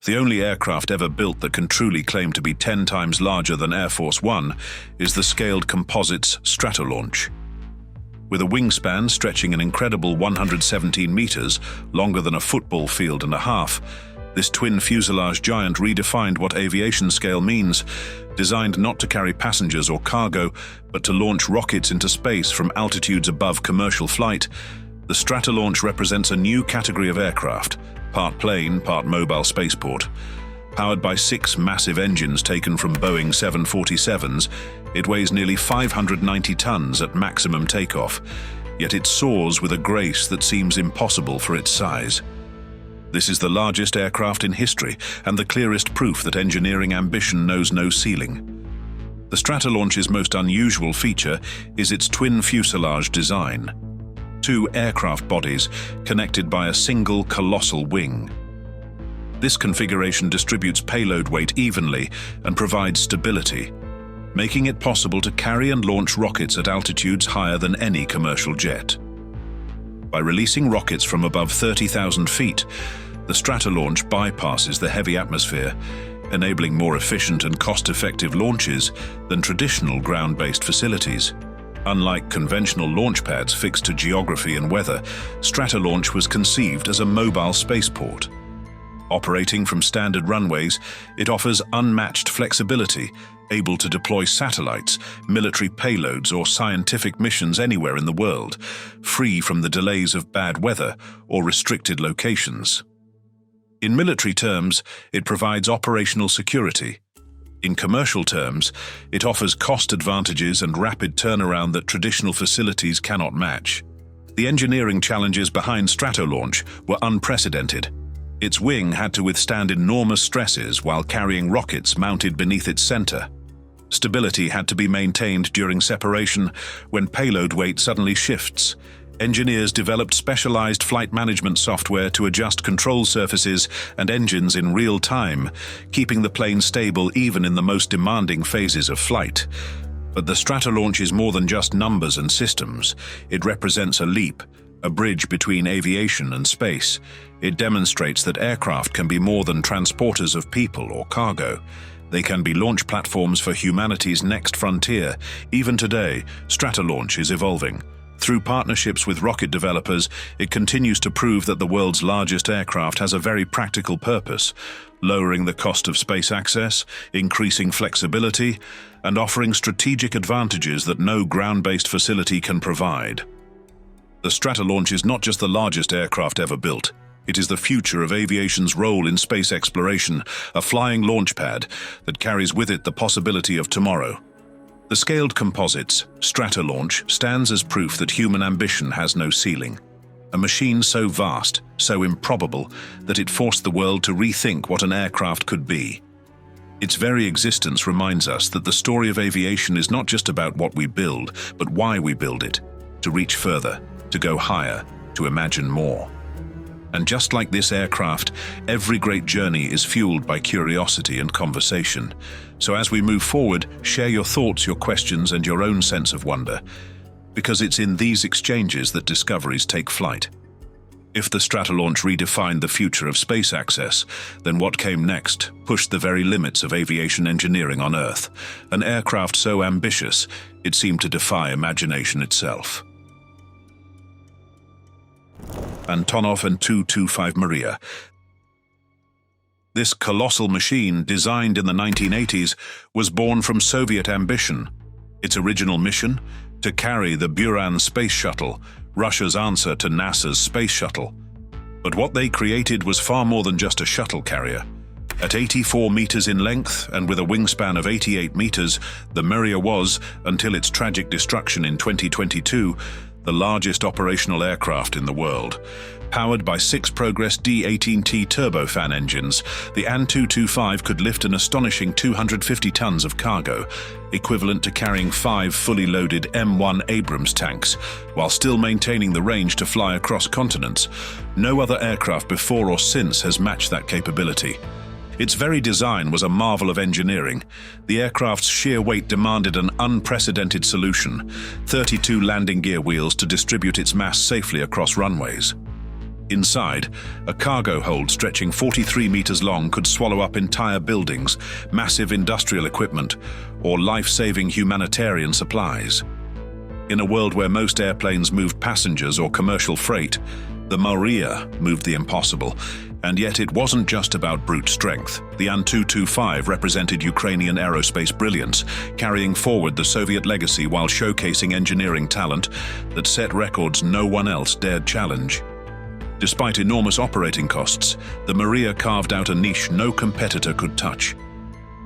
The only aircraft ever built that can truly claim to be 10 times larger than Air Force One is the Scaled Composites Stratolaunch. With a wingspan stretching an incredible 117 meters, longer than a football field and a half, this twin fuselage giant redefined what aviation scale means. Designed not to carry passengers or cargo, but to launch rockets into space from altitudes above commercial flight, the Stratolaunch represents a new category of aircraft, part plane, part mobile spaceport. Powered by 6 massive engines taken from Boeing 747s, it weighs nearly 590 tons at maximum takeoff, yet it soars with a grace that seems impossible for its size. This is the largest aircraft in history and the clearest proof that engineering ambition knows no ceiling. The Stratolaunch's most unusual feature is its twin fuselage design. 2 aircraft bodies connected by a single colossal wing. This configuration distributes payload weight evenly and provides stability, making it possible to carry and launch rockets at altitudes higher than any commercial jet. By releasing rockets from above 30,000 feet, the Stratolaunch bypasses the heavy atmosphere, enabling more efficient and cost-effective launches than traditional ground-based facilities. Unlike conventional launch pads fixed to geography and weather, Stratolaunch was conceived as a mobile spaceport. Operating from standard runways, it offers unmatched flexibility, able to deploy satellites, military payloads, or scientific missions anywhere in the world, free from the delays of bad weather or restricted locations. In military terms, it provides operational security. In commercial terms, it offers cost advantages and rapid turnaround that traditional facilities cannot match. The engineering challenges behind Stratolaunch were unprecedented. Its wing had to withstand enormous stresses while carrying rockets mounted beneath its center. Stability had to be maintained during separation when payload weight suddenly shifts. Engineers developed specialized flight management software to adjust control surfaces and engines in real time, keeping the plane stable even in the most demanding phases of flight. But the Stratolaunch is more than just numbers and systems. It represents a leap, a bridge between aviation and space. It demonstrates that aircraft can be more than transporters of people or cargo. They can be launch platforms for humanity's next frontier. Even today, Stratolaunch is evolving. Through partnerships with rocket developers, it continues to prove that the world's largest aircraft has a very practical purpose, lowering the cost of space access, increasing flexibility, and offering strategic advantages that no ground-based facility can provide. The Stratolaunch is not just the largest aircraft ever built. It is the future of aviation's role in space exploration, a flying launch pad that carries with it the possibility of tomorrow. The Scaled Composites Stratolaunch stands as proof that human ambition has no ceiling. A machine so vast, so improbable, that it forced the world to rethink what an aircraft could be. Its very existence reminds us that the story of aviation is not just about what we build, but why we build it, to reach further, to go higher, to imagine more. And just like this aircraft, every great journey is fueled by curiosity and conversation. So as we move forward, share your thoughts, your questions, and your own sense of wonder, because it's in these exchanges that discoveries take flight. If the Stratolaunch redefined the future of space access, then what came next pushed the very limits of aviation engineering on Earth. An aircraft so ambitious, it seemed to defy imagination itself. Antonov An-225 Mriya. This colossal machine, designed in the 1980s, was born from Soviet ambition. Its original mission? To carry the Buran space shuttle, Russia's answer to NASA's space shuttle. But what they created was far more than just a shuttle carrier. At 84 meters in length and with a wingspan of 88 meters, the Mriya was, until its tragic destruction in 2022, the largest operational aircraft in the world. Powered by 6 Progress D-18T turbofan engines, the An-225 could lift an astonishing 250 tons of cargo, equivalent to carrying 5 fully loaded M1 Abrams tanks, while still maintaining the range to fly across continents. No other aircraft before or since has matched that capability. Its very design was a marvel of engineering. The aircraft's sheer weight demanded an unprecedented solution: 32 landing gear wheels to distribute its mass safely across runways. Inside, a cargo hold stretching 43 meters long could swallow up entire buildings, massive industrial equipment, or life-saving humanitarian supplies. In a world where most airplanes moved passengers or commercial freight, the Mriya moved the impossible. And yet it wasn't just about brute strength. The An-225 represented Ukrainian aerospace brilliance, carrying forward the Soviet legacy while showcasing engineering talent that set records no one else dared challenge. Despite enormous operating costs, the Mriya carved out a niche no competitor could touch.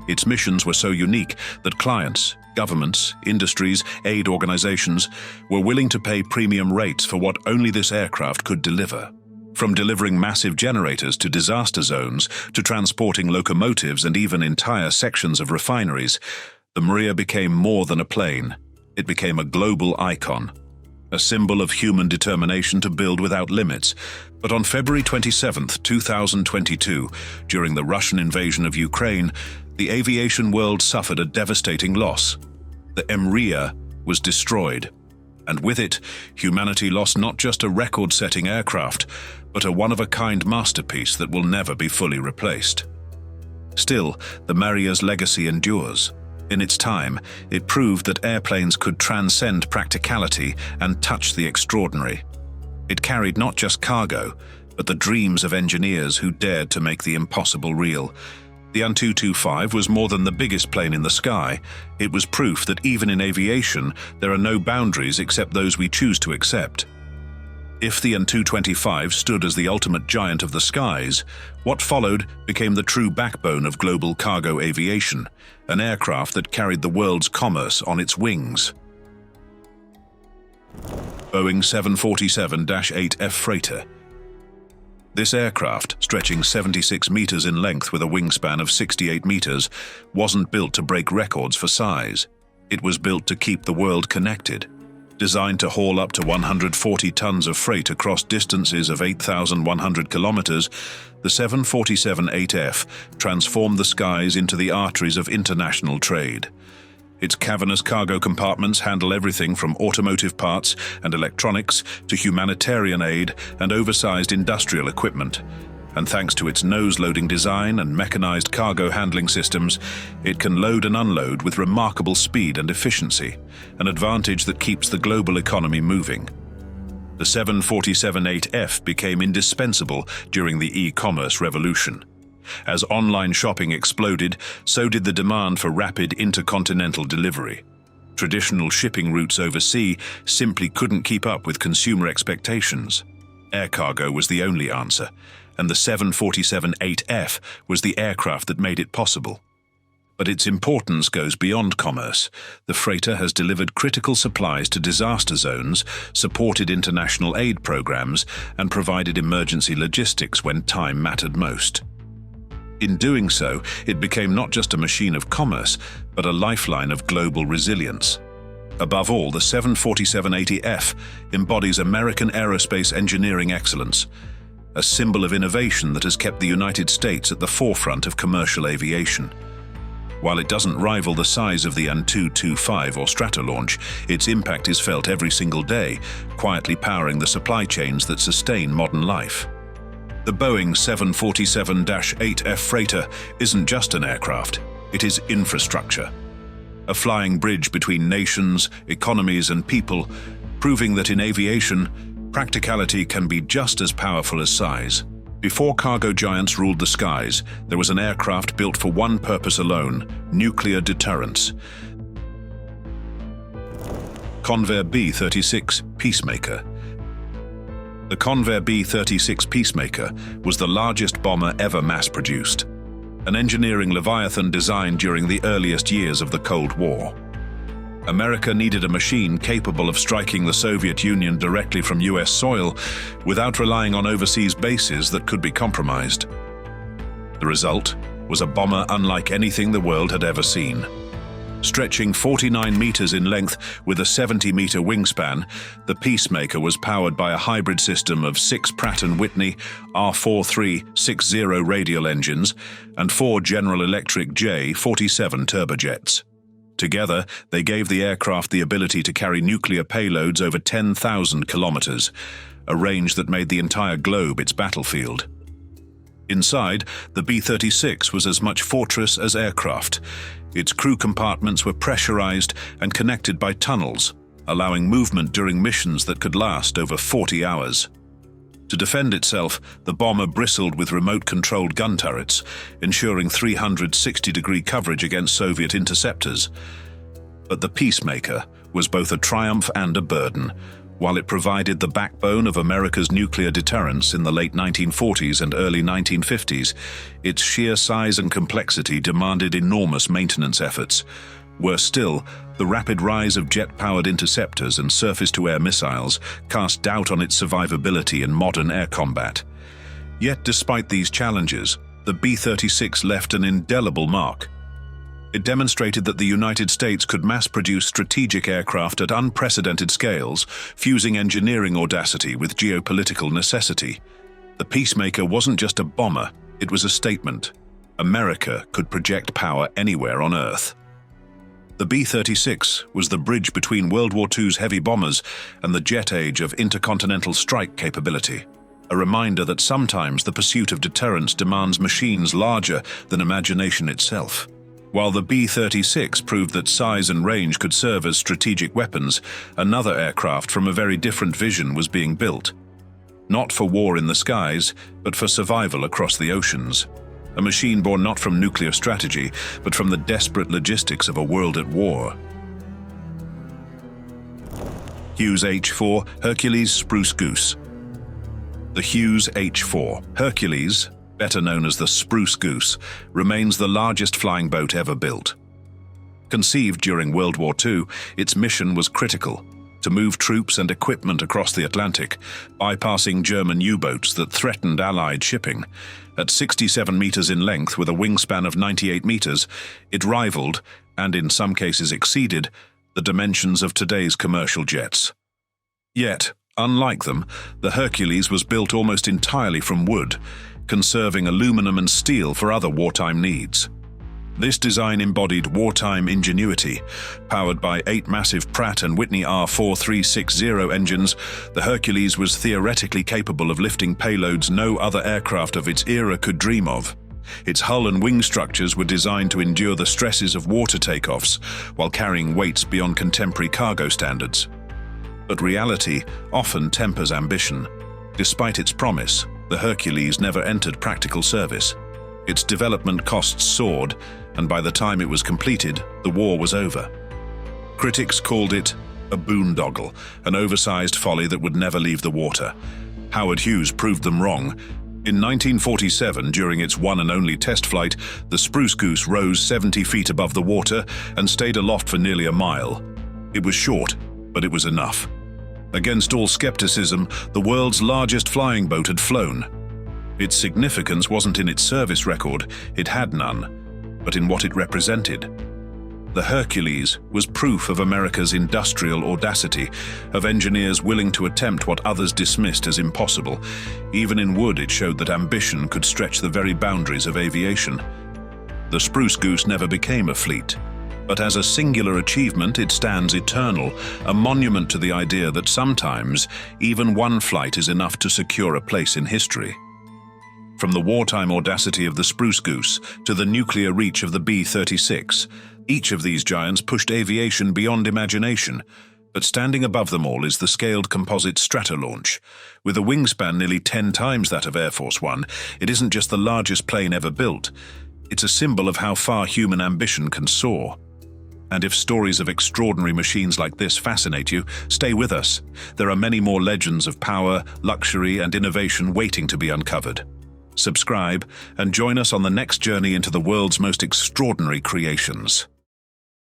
Its missions were so unique that clients, governments, industries, aid organizations were willing to pay premium rates for what only this aircraft could deliver. From delivering massive generators to disaster zones, to transporting locomotives and even entire sections of refineries, the Mriya became more than a plane. It became a global icon, a symbol of human determination to build without limits. But on February 27, 2022, during the Russian invasion of Ukraine, the aviation world suffered a devastating loss. The Mriya was destroyed. And with it, humanity lost not just a record-setting aircraft, but a one-of-a-kind masterpiece that will never be fully replaced. Still, the Mriya's legacy endures. In its time, it proved that airplanes could transcend practicality and touch the extraordinary. It carried not just cargo, but the dreams of engineers who dared to make the impossible real. The An-225 was more than the biggest plane in the sky. It was proof that even in aviation, there are no boundaries except those we choose to accept. If the An-225 stood as the ultimate giant of the skies, what followed became the true backbone of global cargo aviation, an aircraft that carried the world's commerce on its wings. Boeing 747-8F Freighter. This aircraft, stretching 76 meters in length with a wingspan of 68 meters, wasn't built to break records for size. It was built to keep the world connected. Designed to haul up to 140 tons of freight across distances of 8,100 kilometers, the 747-8F transformed the skies into the arteries of international trade. Its cavernous cargo compartments handle everything from automotive parts and electronics to humanitarian aid and oversized industrial equipment. And thanks to its nose-loading design and mechanized cargo handling systems, it can load and unload with remarkable speed and efficiency, an advantage that keeps the global economy moving. The 747-8F became indispensable during the e-commerce revolution. As online shopping exploded, so did the demand for rapid intercontinental delivery. Traditional shipping routes overseas simply couldn't keep up with consumer expectations. Air cargo was the only answer, and the 747-8F was the aircraft that made it possible. But its importance goes beyond commerce. The freighter has delivered critical supplies to disaster zones, supported international aid programs, and provided emergency logistics when time mattered most. In doing so, it became not just a machine of commerce, but a lifeline of global resilience. Above all, the 747-8F embodies American aerospace engineering excellence, a symbol of innovation that has kept the United States at the forefront of commercial aviation. While it doesn't rival the size of the An-225 or Stratolaunch, its impact is felt every single day, quietly powering the supply chains that sustain modern life. The Boeing 747-8F freighter isn't just an aircraft, it is infrastructure. A flying bridge between nations, economies, and people, proving that in aviation, practicality can be just as powerful as size. Before cargo giants ruled the skies, there was an aircraft built for one purpose alone: nuclear deterrence. Convair B-36 Peacemaker. The Convair B-36 Peacemaker was the largest bomber ever mass-produced, an engineering leviathan designed during the earliest years of the Cold War. America needed a machine capable of striking the Soviet Union directly from US soil without relying on overseas bases that could be compromised. The result was a bomber unlike anything the world had ever seen. Stretching 49 meters in length with a 70-meter wingspan, the Peacemaker was powered by a hybrid system of 6 Pratt & Whitney R4360 radial engines and 4 General Electric J47 turbojets. Together, they gave the aircraft the ability to carry nuclear payloads over 10,000 kilometers, a range that made the entire globe its battlefield. Inside, the B-36 was as much fortress as aircraft. Its crew compartments were pressurized and connected by tunnels, allowing movement during missions that could last over 40 hours. To defend itself, the bomber bristled with remote-controlled gun turrets, ensuring 360-degree coverage against Soviet interceptors. But the Peacemaker was both a triumph and a burden. While it provided the backbone of America's nuclear deterrents in the late 1940s and early 1950s, its sheer size and complexity demanded enormous maintenance efforts. Worse still, the rapid rise of jet-powered interceptors and surface-to-air missiles cast doubt on its survivability in modern air combat. Yet despite these challenges, the B-36 left an indelible mark. It demonstrated that the United States could mass-produce strategic aircraft at unprecedented scales, fusing engineering audacity with geopolitical necessity. The Peacemaker wasn't just a bomber, it was a statement. America could project power anywhere on Earth. The B-36 was the bridge between World War II's heavy bombers and the jet age of intercontinental strike capability, a reminder that sometimes the pursuit of deterrence demands machines larger than imagination itself. While the B-36 proved that size and range could serve as strategic weapons, another aircraft from a very different vision was being built. Not for war in the skies, but for survival across the oceans. A machine born not from nuclear strategy, but from the desperate logistics of a world at war. Hughes H-4 Hercules Spruce Goose. The Hughes H-4 Hercules, better known as the Spruce Goose, remains the largest flying boat ever built. Conceived during World War II, its mission was critical: to move troops and equipment across the Atlantic, bypassing German U-boats that threatened Allied shipping. At 67 meters in length with a wingspan of 98 meters, it rivaled, and in some cases exceeded, the dimensions of today's commercial jets. Yet, unlike them, the Hercules was built almost entirely from wood, conserving aluminum and steel for other wartime needs. This design embodied wartime ingenuity. Powered by 8 massive Pratt & Whitney R4360 engines, the Hercules was theoretically capable of lifting payloads no other aircraft of its era could dream of. Its hull and wing structures were designed to endure the stresses of water takeoffs while carrying weights beyond contemporary cargo standards. But reality often tempers ambition. Despite its promise, the Hercules never entered practical service. Its development costs soared, and by the time it was completed, the war was over. Critics called it a boondoggle, an oversized folly that would never leave the water. Howard Hughes proved them wrong. In 1947, during its one and only test flight, the Spruce Goose rose 70 feet above the water and stayed aloft for nearly a mile. It was short, but it was enough. Against all skepticism, the world's largest flying boat had flown. Its significance wasn't in its service record, it had none, but in what it represented. The Hercules was proof of America's industrial audacity, of engineers willing to attempt what others dismissed as impossible. Even in wood, it showed that ambition could stretch the very boundaries of aviation. The Spruce Goose never became a fleet, but as a singular achievement, it stands eternal, a monument to the idea that sometimes even one flight is enough to secure a place in history. From the wartime audacity of the Spruce Goose to the nuclear reach of the B-36, each of these giants pushed aviation beyond imagination. But standing above them all is the Scaled Composites Stratolaunch. With a wingspan nearly 10 times that of Air Force One, it isn't just the largest plane ever built. It's a symbol of how far human ambition can soar. And if stories of extraordinary machines like this fascinate you, stay with us. There are many more legends of power, luxury, and innovation waiting to be uncovered. Subscribe and join us on the next journey into the world's most extraordinary creations.